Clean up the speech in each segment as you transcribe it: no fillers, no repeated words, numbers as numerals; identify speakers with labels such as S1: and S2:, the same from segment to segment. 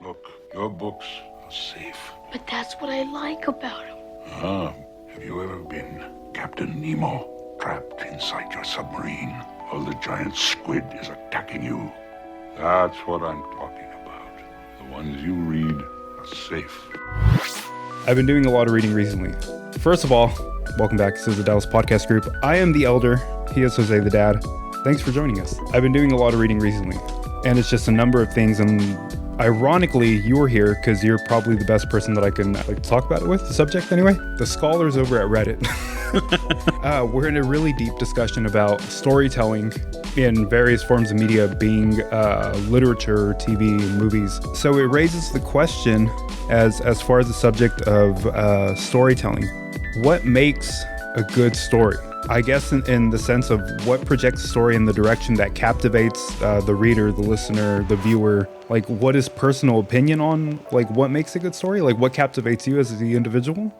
S1: Look, your books are safe.
S2: But that's what I like about him.
S1: Ah, have you ever been Captain Nemo? Trapped inside your submarine while the giant squid is attacking you? That's what I'm talking about. The ones you read are safe.
S3: I've been doing a lot of reading recently. First of all, welcome back. This is the Dadless podcast group. I am the elder. He is Jose the dad. Thanks for joining us. I've been doing a lot of reading recently, and it's just a number of things. And ironically, you're here because you're probably the best person that I can talk about it with, the subject anyway. The scholars over at Reddit. We're in a really deep discussion about storytelling in various forms of media, being literature, TV, movies. So it raises the question as far as the subject of storytelling. What makes a good story? I guess in the sense of what projects a story in the direction that captivates the reader, the listener, the viewer. Like, what is personal opinion on, like, what makes a good story? Like, what captivates you as the individual?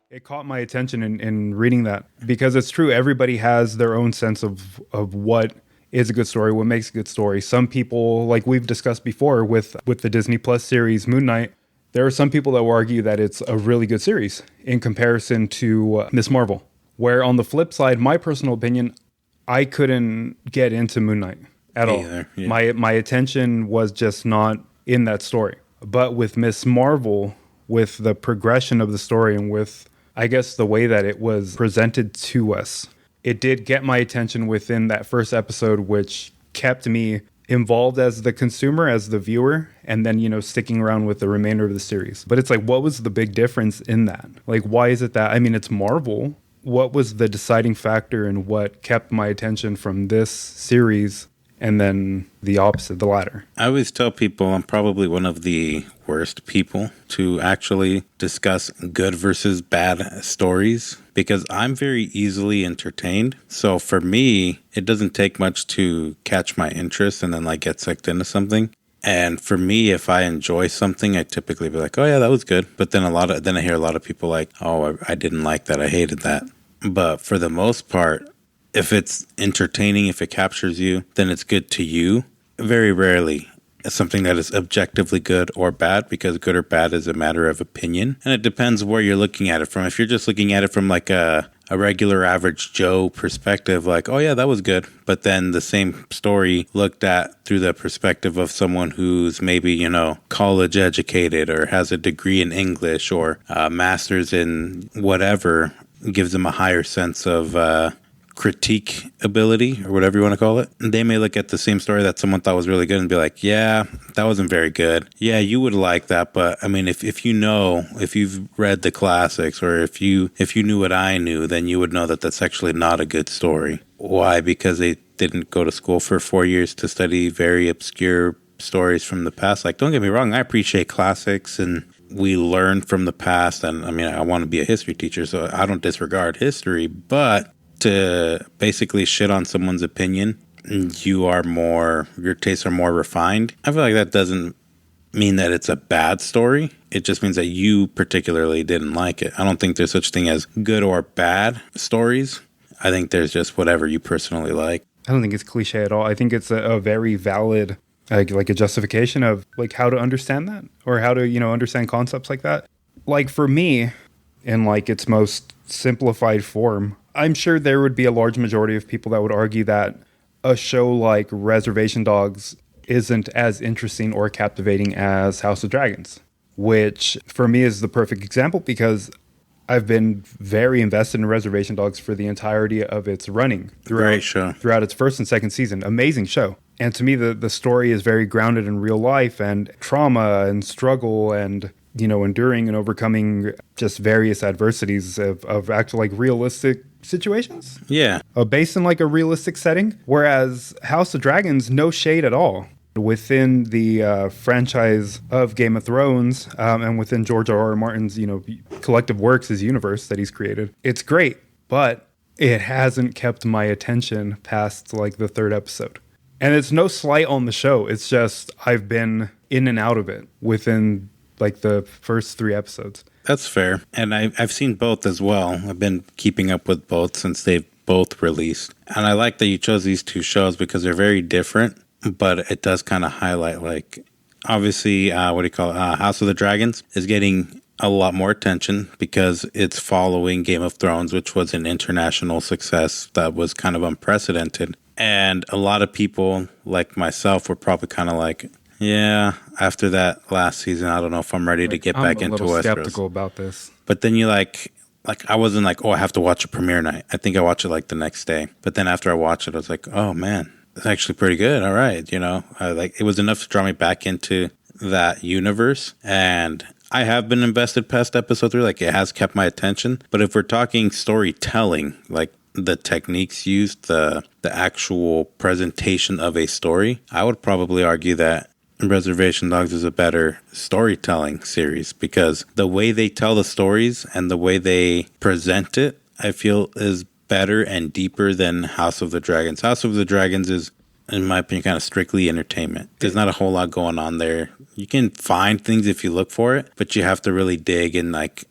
S3: It caught my attention in reading that, because it's true. Everybody has their own sense of what is a good story, what makes a good story. Some people, like we've discussed before with the Disney Plus series Moon Knight, there are some people that will argue that it's a really good series in comparison to Miss Marvel. Where on the flip side, my personal opinion, I couldn't get into Moon Knight at all. Yeah. My attention was just not in that story. But with Miss Marvel, with the progression of the story and with, I guess, the way that it was presented to us, it did get my attention within that first episode, which kept me involved as the consumer, as the viewer, and then, sticking around with the remainder of the series. But it's like, what was the big difference in that? Like, why is it that, it's Marvel. What was the deciding factor in what kept my attention from this series and then the opposite, the latter?
S4: I always tell people I'm probably one of the worst people to actually discuss good versus bad stories because I'm very easily entertained. So for me, it doesn't take much to catch my interest and then get sucked into something. And for me, if I enjoy something, I typically be like, oh yeah, that was good. But then I hear a lot of people like, oh, I didn't like that. I hated that. But for the most part, if it's entertaining, if it captures you, then it's good to you. Very rarely something that is objectively good or bad, because good or bad is a matter of opinion. And it depends where you're looking at it from. If you're just looking at it from a regular average Joe perspective, oh yeah, that was good. But then the same story looked at through the perspective of someone who's maybe, college educated or has a degree in English or a master's in whatever, gives them a higher sense of critique ability or whatever you want to call it. They may look at the same story that someone thought was really good and be like, yeah, that wasn't very good. Yeah, you would like that. But if you've read the classics, or if you knew what I knew, then you would know that that's actually not a good story. Why? Because they didn't go to school for 4 years to study very obscure stories from the past. Don't get me wrong, I appreciate classics and we learn from the past. And I want to be a history teacher, so I don't disregard history, but to basically shit on someone's opinion, your tastes are more refined. I feel like that doesn't mean that it's a bad story. It just means that you particularly didn't like it. I don't think there's such thing as good or bad stories. I think there's just whatever you personally like.
S3: I don't think it's cliche at all. I think it's a very valid, like a justification of how to understand that, or how to, understand concepts like that. For me, in its most simplified form, I'm sure there would be a large majority of people that would argue that a show like Reservation Dogs isn't as interesting or captivating as House of Dragons, which for me is the perfect example because I've been very invested in Reservation Dogs for the entirety of its running throughout its first and second season. Amazing show. And to me, the story is very grounded in real life and trauma and struggle and enduring and overcoming just various adversities of actual realistic situations.
S4: Yeah.
S3: Based in a realistic setting. Whereas House of Dragons, no shade at all. Within the franchise of Game of Thrones and within George R.R. Martin's, collective works, his universe that he's created, it's great, but it hasn't kept my attention past the third episode. And it's no slight on the show. It's just I've been in and out of it within the first 3 episodes.
S4: That's fair. And I've seen both as well. I've been keeping up with both since they've both released. And I like that you chose these 2 shows because they're very different, but it does kind of highlight obviously, what do you call it? House of the Dragons is getting a lot more attention because it's following Game of Thrones, which was an international success that was kind of unprecedented. And a lot of people like myself were probably kind of like, yeah, after that last season, I don't know if I'm ready to get back into Westeros.
S3: I'm a little skeptical about this.
S4: But then you like I wasn't like, oh, I have to watch a premiere night. I think I watched it like the next day. But then after I watched it, I was like, oh man, it's actually pretty good. All right, like it was enough to draw me back into that universe. And I have been invested past episode 3. Like it has kept my attention. But if we're talking storytelling, like the techniques used, the actual presentation of a story, I would probably argue that Reservation Dogs is a better storytelling series because the way they tell the stories and the way they present it, I feel is better and deeper than House of the Dragons. House of the Dragons is, in my opinion, kind of strictly entertainment. There's not a whole lot going on there. You can find things if you look for it, but you have to really dig and like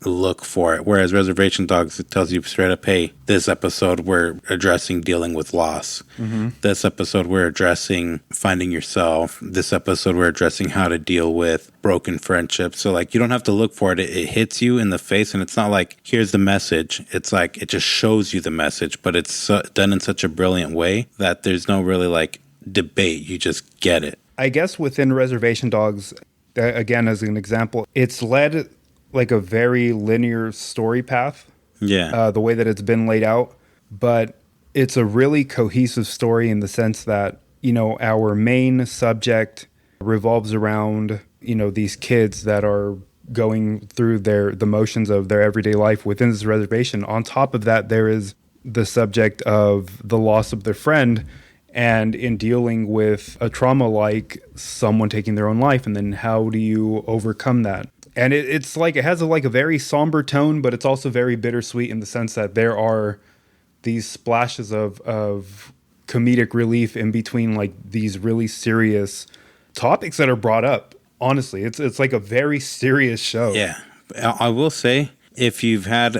S4: look for it. Whereas Reservation Dogs, it tells you straight up, hey, this episode we're addressing dealing with loss. Mm-hmm. This episode we're addressing finding yourself. This episode we're addressing how to deal with broken friendships. So like you don't have to look for it. It hits you in the face, and it's not like here's the message. It's like it just shows you the message, but it's done in such a brilliant way that there's no really like debate. You just get it.
S3: I guess within Reservation Dogs, again as an example, it's led like a very linear story path. Yeah. The way that it's been laid out. But it's a really cohesive story in the sense that, our main subject revolves around, these kids that are going through the motions of their everyday life within this reservation. On top of that, there is the subject of the loss of their friend and in dealing with a trauma like someone taking their own life. And then how do you overcome that? And it's like it has a very somber tone, but it's also very bittersweet in the sense that there are these splashes of comedic relief in between like these really serious topics that are brought up. Honestly, it's like a very serious show.
S4: Yeah, I will say if you've had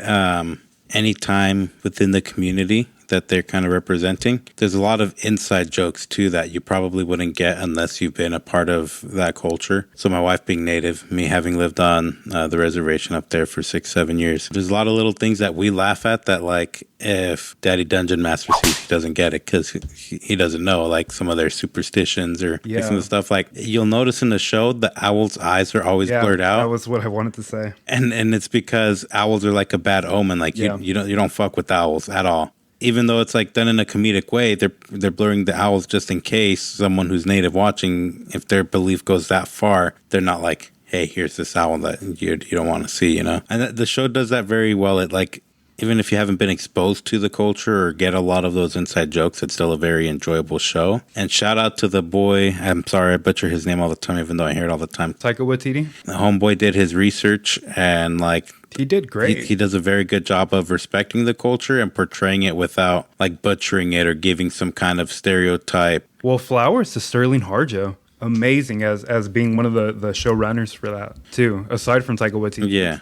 S4: any time within the community that they're kind of representing, there's a lot of inside jokes too that you probably wouldn't get unless you've been a part of that culture. So my wife being native, me having lived on the reservation up there for 6-7 years, there's a lot of little things that we laugh at that like if Daddy Dungeon Master sees, he doesn't get it because he doesn't know like some of their superstitions or some of the stuff. Like you'll notice in the show the owl's eyes are always blurred out.
S3: That was what I wanted to say.
S4: And it's because owls are like a bad omen. Like you don't fuck with owls at all. Even though it's like done in a comedic way, they're blurring the owls just in case someone who's native watching, if their belief goes that far, they're not like, hey, here's this owl that you don't want to see, And the show does that very well. It like, even if you haven't been exposed to the culture or get a lot of those inside jokes, it's still a very enjoyable show. And shout out to the boy. I'm sorry, I butcher his name all the time, even though I hear it all the time.
S3: Taika Waititi.
S4: The homeboy did his research and like,
S3: he did great.
S4: He does a very good job of respecting the culture and portraying it without like butchering it or giving some kind of stereotype.
S3: Well, flowers to Sterling Harjo. Amazing as being one of the showrunners for that too, aside from Taika Waititi.
S4: Yeah.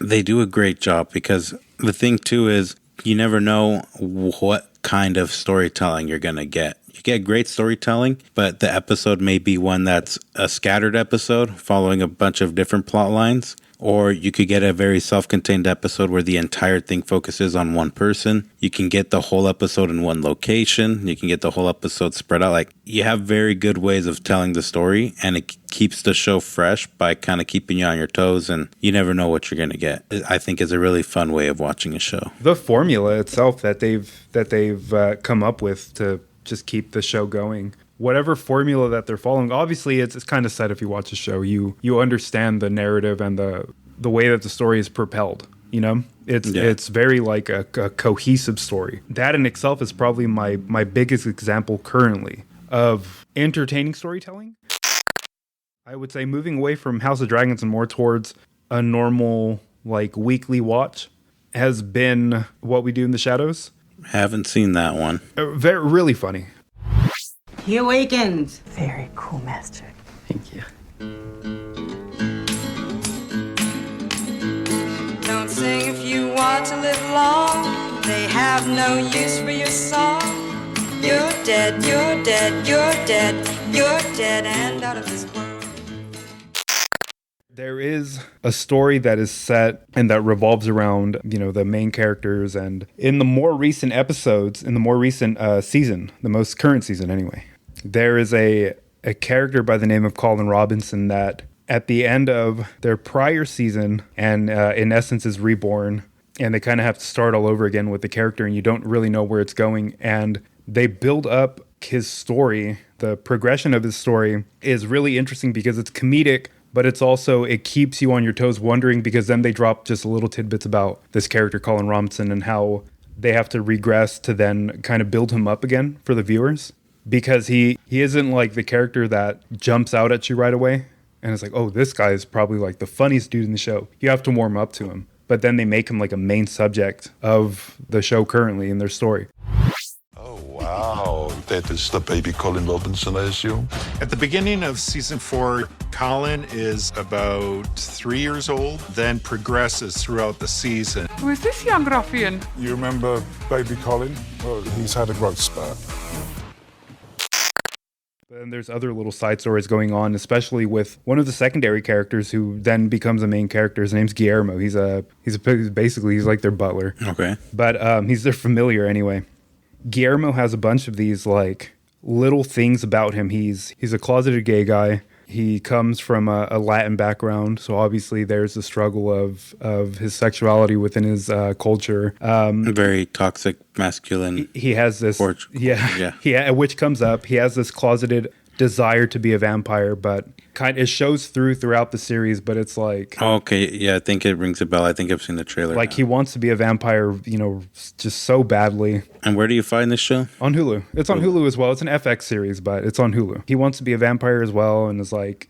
S4: They do a great job because the thing too is you never know what kind of storytelling you're going to get. You get great storytelling, but the episode may be one that's a scattered episode following a bunch of different plot lines. Or you could get a very self-contained episode where the entire thing focuses on one person. You can get the whole episode in one location. You can get the whole episode spread out. Like you have very good ways of telling the story, and it keeps the show fresh by kind of keeping you on your toes, and you never know what you're going to get. I think is a really fun way of watching a show.
S3: The formula itself that they've come up with to just keep the show going. Whatever formula that they're following, obviously it's kind of set if you watch the show. You understand the narrative and the way that the story is propelled. It's very like a cohesive story. That in itself is probably my biggest example currently of entertaining storytelling. I would say moving away from House of Dragons and more towards a normal like weekly watch has been What We Do in the Shadows.
S4: Haven't seen that one.
S3: Really funny.
S5: He awakens.
S6: Very cool, Master.
S5: Thank you.
S7: Don't sing if you want to live long. They have no use for your song. You're dead, you're dead, you're dead. You're dead and out of this world.
S3: There is a story that is set and that revolves around, the main characters. And in the more recent episodes, in the more recent season, the most current season anyway, there is a character by the name of Colin Robinson that at the end of their prior season and in essence is reborn. And they kind of have to start all over again with the character and you don't really know where it's going. And they build up his story. The progression of his story is really interesting because it's comedic, but it's also, it keeps you on your toes wondering because then they drop just little tidbits about this character, Colin Robinson, and how they have to regress to then kind of build him up again for the viewers. Because he isn't like the character that jumps out at you right away. And it's like, oh, this guy is probably like the funniest dude in the show. You have to warm up to him. But then they make him like a main subject of the show currently in their story.
S1: Oh, wow. That is the baby Colin Robinson, I assume.
S6: At the beginning of season 4, Colin is about 3 years old, then progresses throughout the season.
S8: Who is this young ruffian?
S9: You remember baby Colin? Well, he's had a growth spurt.
S3: And there's other little side stories going on, especially with one of the secondary characters who then becomes a main character. His name's Guillermo. He's like their butler.
S4: Okay.
S3: But he's their familiar anyway. Guillermo has a bunch of these like little things about him. He's a closeted gay guy. He comes from a Latin background, so obviously there's the struggle of his sexuality within his culture.
S4: Very toxic masculine.
S3: He has this, which comes up. He has this closeted desire to be a vampire, but it shows throughout the series. But it's like,
S4: oh, okay, yeah, I think it rings a bell. I think I've seen the trailer.
S3: Like he wants to be a vampire, just so badly.
S4: And where do you find this show?
S3: On Hulu. It's on Hulu as well. It's an FX series, but it's on Hulu. He wants to be a vampire as well, and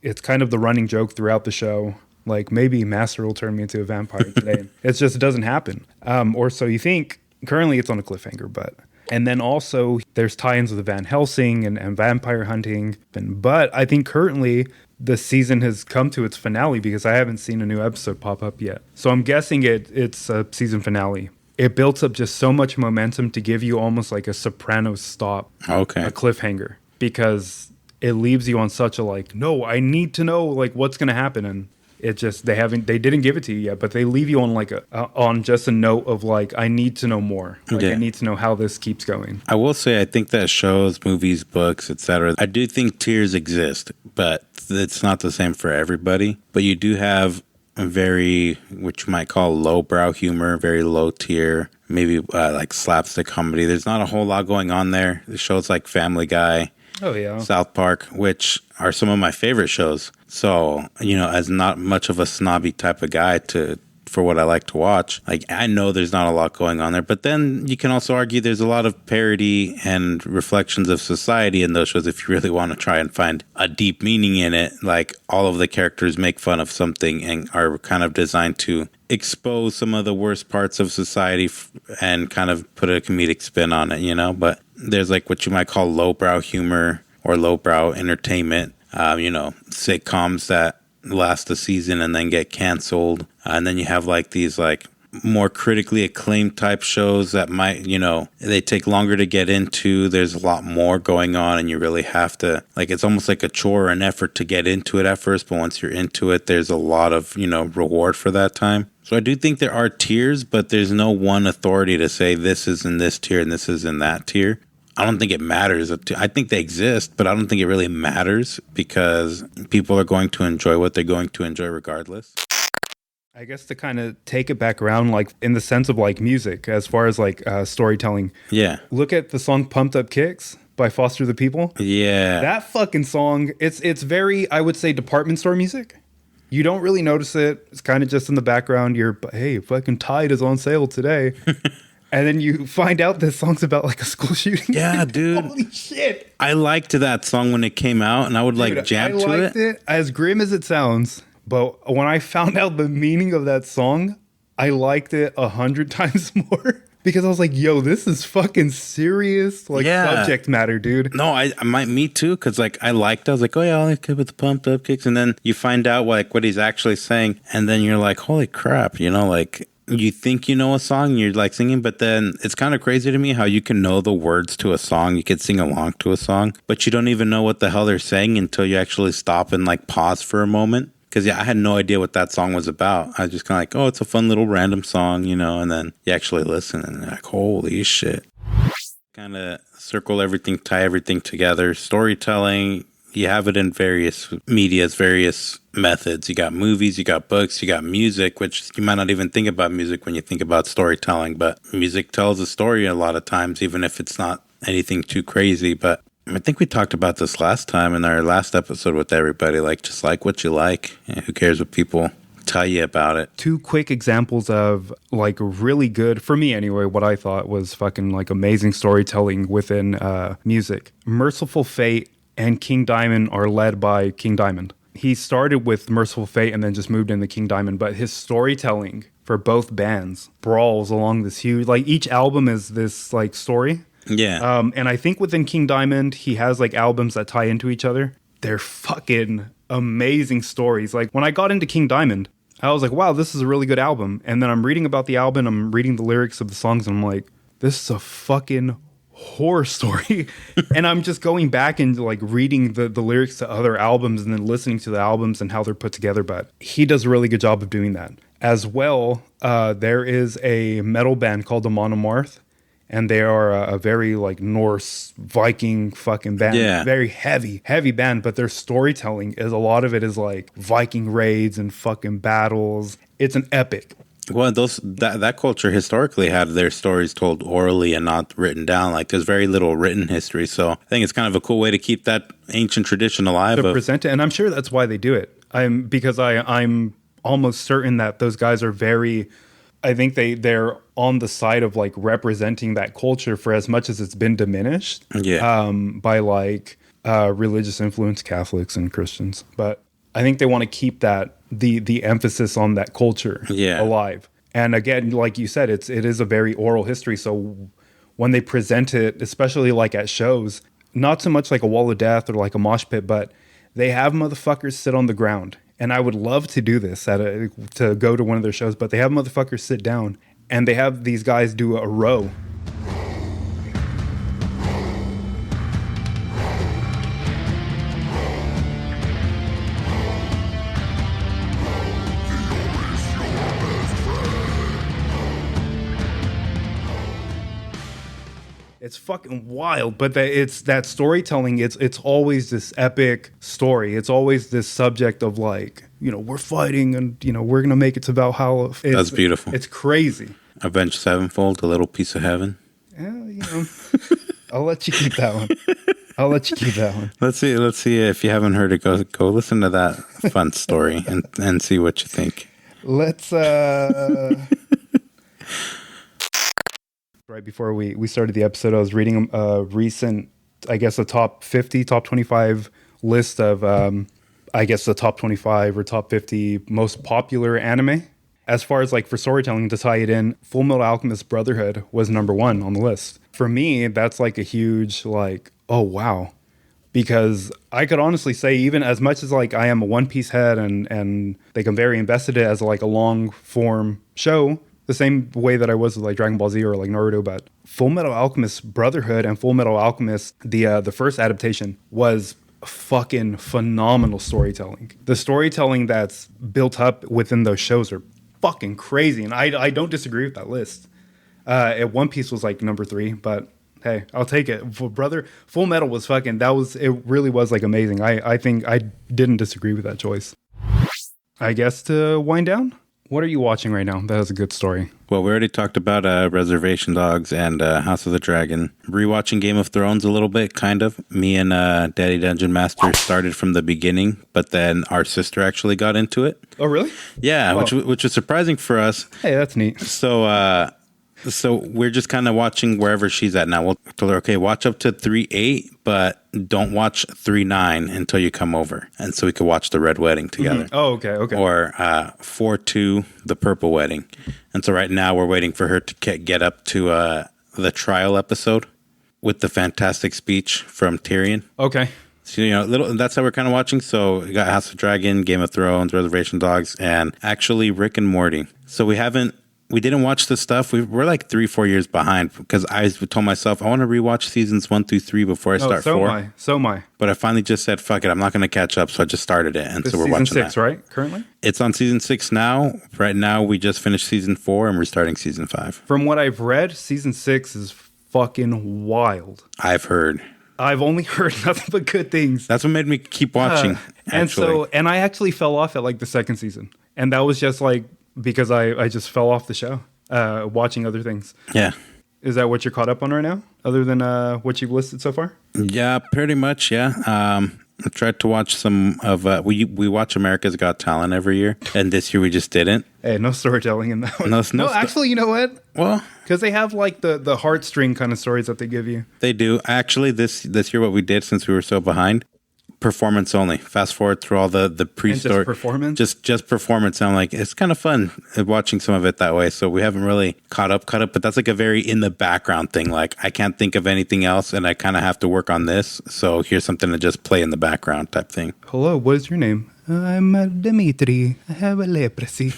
S3: it's kind of the running joke throughout the show. Like maybe Master will turn me into a vampire today. It doesn't happen. Or so you think. Currently, it's on a cliffhanger, but. And then also there's tie-ins with Van Helsing and vampire hunting. But I think currently the season has come to its finale because I haven't seen a new episode pop up yet. So I'm guessing it's a season finale. It builds up just so much momentum to give you almost like a Sopranos stop.
S4: Okay.
S3: A cliffhanger. Because it leaves you on such a no, I need to know what's going to happen. And it just, they didn't give it to you yet, but they leave you on on just a note of I need to know more. I need to know how this keeps going.
S4: I will say, I think that shows, movies, books, etc. I do think tiers exist, but it's not the same for everybody. But you do have a very, what you might call lowbrow humor, very low tier, maybe like slapstick comedy. There's not a whole lot going on there. The shows like Family Guy,
S3: oh yeah,
S4: South Park, which are some of my favorite shows. So, as not much of a snobby type of guy for what I like to watch, I know there's not a lot going on there, but then you can also argue there's a lot of parody and reflections of society in those shows if you really want to try and find a deep meaning in it. Like all of the characters make fun of something and are kind of designed to expose some of the worst parts of society and kind of put a comedic spin on it, but there's what you might call lowbrow humor or lowbrow entertainment, sitcoms that last a season and then get canceled. And then you have these more critically acclaimed type shows that might, they take longer to get into. There's a lot more going on and you really have to, it's almost like a chore or an effort to get into it at first. But once you're into it, there's a lot of, reward for that time. So I do think there are tiers, but there's no one authority to say this is in this tier and this is in that tier. I don't think it matters. I think they exist, but I don't think it really matters because people are going to enjoy what they're going to enjoy regardless.
S3: I guess to kind of take it back around, in the sense of music, as far as storytelling.
S4: Yeah.
S3: Look at the song Pumped Up Kicks by Foster the People.
S4: Yeah.
S3: That fucking song, it's very, I would say, department store music. You don't really notice it. It's kind of just in the background. Hey, fucking Tide is on sale today. And then you find out this song's about a school shooting.
S4: Yeah, dude.
S3: Holy shit.
S4: I liked that song when it came out and I would jam to it.
S3: I liked it. As grim as it sounds. But when I found out the meaning of that song, I liked it 100 times more. Because I was like, yo, this is fucking serious subject matter, dude.
S4: No, me too, because I liked it. I was like, oh yeah, I like it with the pumped up kicks. And then you find out what he's actually saying. And then you're like, holy crap, you think you know a song and you're like singing, but then it's kind of crazy to me how you can know the words to a song. You could sing along to a song, but you don't even know what the hell they're saying until you actually stop and like pause for a moment. Because I had no idea what that song was about. I was just kind of like, oh, it's a fun little random song, you know, and then you actually listen and you're like, holy shit. Kind of circle everything, tie everything together. Storytelling, you have it in various medias, various methods. You got movies, you got books, you got music, which you might not even think about music when you think about storytelling, but music tells a story a lot of times, even if it's not anything too crazy. But I think we talked about this last time in our last episode with everybody, like just like what you like. Yeah, who cares what people tell you about it?
S3: Two quick examples of like really good, for me anyway, what I thought was fucking like amazing storytelling within music. Merciful Fate and King Diamond are led by King Diamond. He started with Merciful Fate and then just moved into King Diamond, but his storytelling for both bands brawls along this huge, like each album is this like story.
S4: Yeah.
S3: And I think within King Diamond, he has like albums that tie into each other. They're fucking amazing stories. Like when I got into King Diamond, I was like, wow, this is a really good album. And then I'm reading about the album, I'm reading the lyrics of the songs, and I'm like, this is a fucking horror story. And I'm just going back and like reading the lyrics to other albums and then listening to the albums and how they're put together. But he does a really good job of doing that. As well, there is a metal band called Amon Amarth. And they are a very like Norse Viking fucking band.
S4: Yeah.
S3: Very heavy band. But their storytelling is a lot of it is like Viking raids and fucking battles. It's an epic.
S4: Well, that culture historically had their stories told orally and not written down. Like there's very little written history. So I think it's kind of a cool way to keep that ancient tradition alive.
S3: To present it. And I'm sure that's why they do it. Because I'm almost certain that those guys are very... I think they're on the side of like representing that culture for as much as it's been diminished by like religious influence, Catholics and Christians. But I think they want to keep that the emphasis on that culture alive. And again, like you said, it is a very oral history. So when they present it, especially like at shows, not so much like a wall of death or like a mosh pit, but they have motherfuckers sit on the ground. And I would love to do this to go to one of their shows, but they have motherfuckers sit down and they have these guys do a row. It's fucking wild, but it's that storytelling. It's always this epic story. It's always this subject of like, you know, we're fighting and, you know, we're going to make it to Valhalla.
S4: That's beautiful.
S3: It's crazy.
S4: Avenged Sevenfold, a little piece of heaven.
S3: Yeah, you know, I'll let you keep that one.
S4: Let's see if you haven't heard it, go listen to that fun story and see what you think.
S3: Let's right before we started the episode, I was reading a recent, I guess, a top 50, top 25 list of, I guess, the top 25 or top 50 most popular anime. As far as like for storytelling, to tie it in, Full Metal Alchemist Brotherhood was number 1 on the list. For me, that's like a huge like, oh, wow. Because I could honestly say, even as much as like I am a One Piece head and like I'm very invested in it as like a long form show, the same way that I was with like Dragon Ball Z or like Naruto, but Full Metal Alchemist Brotherhood and Full Metal Alchemist, the first adaptation, was fucking phenomenal storytelling. The storytelling that's built up within those shows are fucking crazy, and I don't disagree with that list. One Piece was like number 3, but hey, I'll take it. Full Metal was fucking, it really was like amazing. I think I didn't disagree with that choice. I guess to wind down, what are you watching right now? That is a good story.
S4: Well, we already talked about Reservation Dogs and House of the Dragon. Rewatching Game of Thrones a little bit, kind of. Me and Daddy Dungeon Master started from the beginning, but then our sister actually got into it.
S3: Oh, really?
S4: Yeah,
S3: Oh.
S4: which was surprising for us.
S3: Hey, that's neat.
S4: So we're just kind of watching wherever she's at now. We'll tell her, okay, watch up to 3:8, but don't watch 3:9 until you come over. And so we could watch the Red Wedding together.
S3: Mm-hmm. Oh, okay.
S4: Or 4:2, the Purple Wedding. And so right now we're waiting for her to get up to the trial episode with the fantastic speech from Tyrion.
S3: Okay.
S4: So, you know, that's how we're kind of watching. So we got House of Dragon, Game of Thrones, Reservation Dogs, and actually Rick and Morty. So we haven't we didn't watch the stuff. We're like 3-4 years behind because I told myself I want to rewatch seasons 1 through 3 before I start 4.
S3: So am I.
S4: But I finally just said, fuck it, I'm not going to catch up. So I just started it. And
S3: This
S4: so we're
S3: season
S4: watching
S3: 6,
S4: that.
S3: right? Currently?
S4: It's on season 6 now. Right now, we just finished season 4 and we're starting season 5.
S3: From what I've read, season 6 is fucking wild.
S4: I've heard.
S3: I've only heard nothing but good things.
S4: That's what made me keep watching.
S3: And I actually fell off at like the second season. And that was just like because I just fell off the show, watching other things.
S4: Yeah.
S3: Is that what you're caught up on right now, other than what you've listed so far?
S4: Yeah, pretty much, yeah. I tried to watch some of, we watch America's Got Talent every year, and this year we just didn't.
S3: Hey, no storytelling in that one.
S4: No,
S3: actually, you know what?
S4: Well,
S3: because they have like the heartstring kind of stories that they give you.
S4: They do. Actually, this year what we did, since we were so behind, performance only. Fast forward through all the pre-story.
S3: Just performance?
S4: Just performance. And I'm like, it's kind of fun watching some of it that way. So we haven't really caught up, but that's like a very in the background thing. Like I can't think of anything else and I kind of have to work on this. So here's something to just play in the background type thing.
S3: Hello, what is your name? I'm Dimitri. I have a leprosy.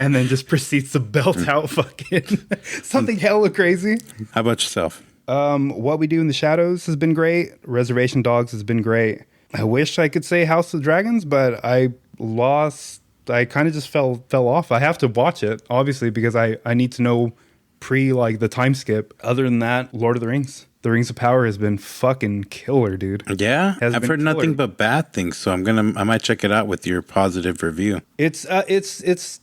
S3: And then just proceeds to belt out fucking something hella crazy.
S4: How about yourself?
S3: What We Do in the Shadows has been great. Reservation Dogs has been great. I wish I could say House of Dragons, but I kind of just fell off. I have to watch it, obviously, because I need to know like the time skip. Other than that, Lord of the Rings. The Rings of Power has been fucking killer, dude.
S4: Yeah, I've heard nothing but bad things, so I might check it out with your positive review.
S3: It's the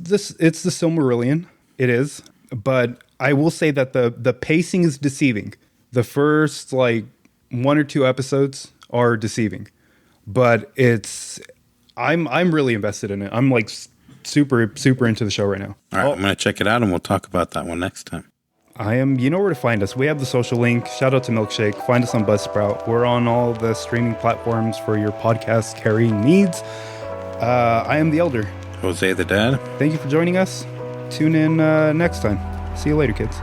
S3: Silmarillion. It is, but I will say that the pacing is deceiving. The first like 1 or 2 episodes are deceiving, but I'm really invested in it. I'm like super into the show right now.
S4: All right, I'm gonna check it out and we'll talk about that one next time.
S3: You know where to find us. We have the social link. Shout out to Milkshake. Find us on Buzzsprout. We're on all the streaming platforms for your podcast carrying needs. I am the Elder.
S4: Jose the Dad.
S3: Thank you for joining us. Tune in next time. See you later, kids.